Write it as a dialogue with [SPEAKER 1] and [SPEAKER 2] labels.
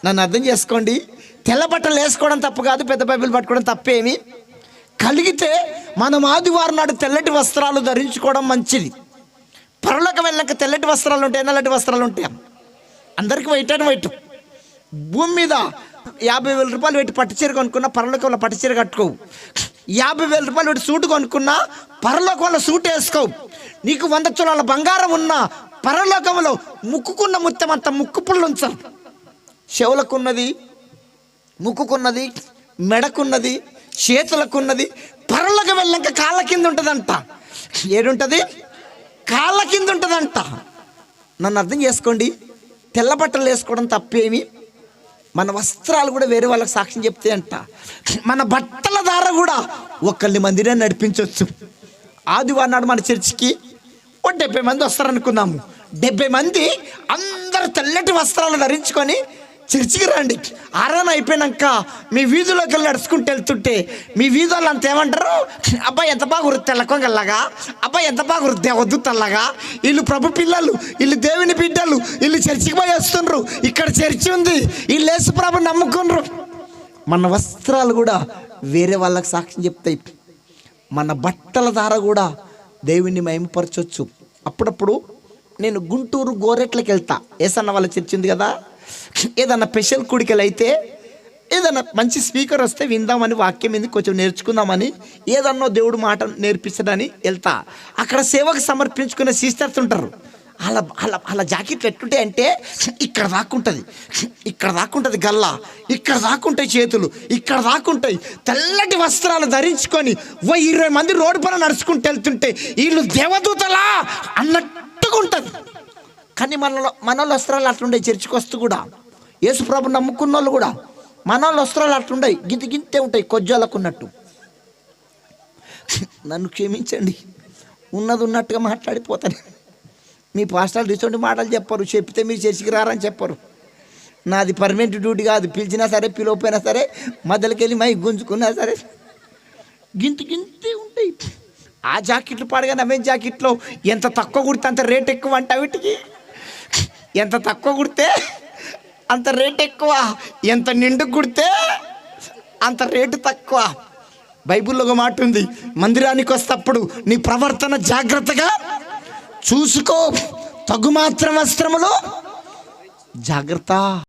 [SPEAKER 1] నన్ను అర్థం చేసుకోండి. తెల్ల బట్టలు వేసుకోవడం తప్పు కాదు, పెద్ద బైబిల్ పట్టుకోవడం తప్పేమి. కలిగితే మనం ఆదివారం నాడు తెల్లటి వస్త్రాలు ధరించుకోవడం మంచిది. పరలోకం వెళ్ళాక తెల్లటి వస్త్రాలు ఉంటాయి, నల్లటి వస్త్రాలు ఉంటాయి. అందరికీ వైట్ అండ్ వైట్. భూమి మీద 50,000 రూపాయలు పెట్టి పట్టుచీర కొనుక్కున్నా పరలోకంలో పట్టుచీర కట్టుకోవు. 50,000 రూపాయలు పెట్టి సూటు కొనుక్కున్నా పరలోకంలో సూటు వేసుకోవు. నీకు 100 తులాల బంగారం ఉన్నా పరలోకంలో ముక్కుకున్న ముత్యం అంత ముక్కు పుళ్ళు ఉంచారు. చెవులకున్నది, ముక్కుకున్నది, మెడకున్నది, చేతులకున్నది పరలోకం వెళ్ళాక కాళ్ళ కింద ఉంటుందంట. ఏడుంటుంది? కాళ్ళ కింద ఉంటుందంట. నన్ను అర్థం చేసుకోండి. తెల్ల బట్టలు వేసుకోవడం తప్పేమి. మన వస్త్రాలు కూడా వేరే వాళ్ళకి సాక్ష్యం చెప్తే అంట. మన బట్టల ద్వారా కూడా ఒకళ్ళని మందిరాన్ని నడిపించవచ్చు. ఆదివారం నాడు మన చర్చికి 70 మంది వస్తారనుకుందాము. 70 మంది అందరూ తెల్లటి వస్త్రాలు ధరించుకొని చర్చికి రండి. ఆరాధన అయిపోయినాక మీ వీధిలోకి వెళ్ళి నడుచుకుంటూ వెళ్తుంటే మీ వీధులు అంత ఏమంటారు? అబ్బాయి ఎంత బాగా వృత్తి తెల్లకొంగల్లాగా, అబ్బాయి ఎంత బాగా వృత్తి వద్దు తెల్లగా, వీళ్ళు ప్రభు పిల్లలు, వీళ్ళు దేవుని బిడ్డలు, వీళ్ళు చర్చికి పోయి వస్తుండ్రు, ఇక్కడ చర్చి ఉంది, వీళ్ళు యేసు ప్రభు నమ్ముకున్నారు. మన వస్త్రాలు కూడా వేరే వాళ్ళకి సాక్ష్యం చెప్తాయి. మన బట్టల ద్వారా కూడా దేవుణ్ణి మహిమపరచవచ్చు. అప్పుడప్పుడు నేను గుంటూరు గోరెట్లకి వెళ్తా. ఏసన్న వాళ్ళ చర్చి ఉంది కదా, ఏదన్నా స్పెషల్ కూడికలు అయితే ఏదన్నా మంచి స్పీకర్ వస్తే విందామని, వాక్యం మీద కొంచెం నేర్చుకుందామని, ఏదన్నో దేవుడు మాట నేర్పించడని వెళ్తా. అక్కడ సేవకు సమర్పించుకునే సిస్టర్స్ ఉంటారు. అలా జాకెట్లు ఎట్టుంటాయి అంటే ఇక్కడ దాక్కుంటుంది, ఇక్కడ దాక్కుంటుంది గల్లా, ఇక్కడ దాక్కుంటాయి చేతులు, ఇక్కడ దాక్కుంటాయి. తెల్లటి వస్త్రాలు ధరించుకొని 20 మంది రోడ్డు పైన నడుచుకుంటూ వెళ్తుంటే వీళ్ళు దేవదూతలా అన్నట్టుగా ఉంటుంది. కానీ మన వస్త్రాలు అట్లుండే. చర్చికి వస్తూ కూడా యేసు ప్రభు నమ్ముకున్న వాళ్ళు కూడా మన వస్త్రాలు అట్లుండయి, గింతే ఉంటాయి, కొజ్జాలకు ఉన్నట్టు. నన్ను క్షమించండి, ఉన్నది ఉన్నట్టుగా మాట్లాడిపోతాను. మీ పాస్టర్లు రీసెంట్ మాటలు చెప్పరు, చెప్తే మీరు చర్చికి రారని చెప్పరు. నాది పర్మనెంట్ డ్యూటీ కాదు. పిలిచినా సరే పిలవపోయినా సరే మధ్యలోకి వెళ్ళి మై గుంజుకున్నా సరే గింతే ఉంటాయి. ఆ జాకెట్లు పాడగా నవ్వే జాకెట్లో ఎంత తక్కువ కుడితే అంత రేట్ ఎక్కువ అంట. వీటికి ఎంత తక్కువ కుడితే అంత రేట్ ఎక్కువ, ఎంత నిండు కుడితే అంత రేటు తక్కువ. బైబిల్లో ఒక మాట ఉంది, మందిరానికి వస్తప్పుడు నీ ప్రవర్తన జాగ్రత్తగా చూసుకో, తగుమాత్రం వస్త్రములు జాగ్రత్త.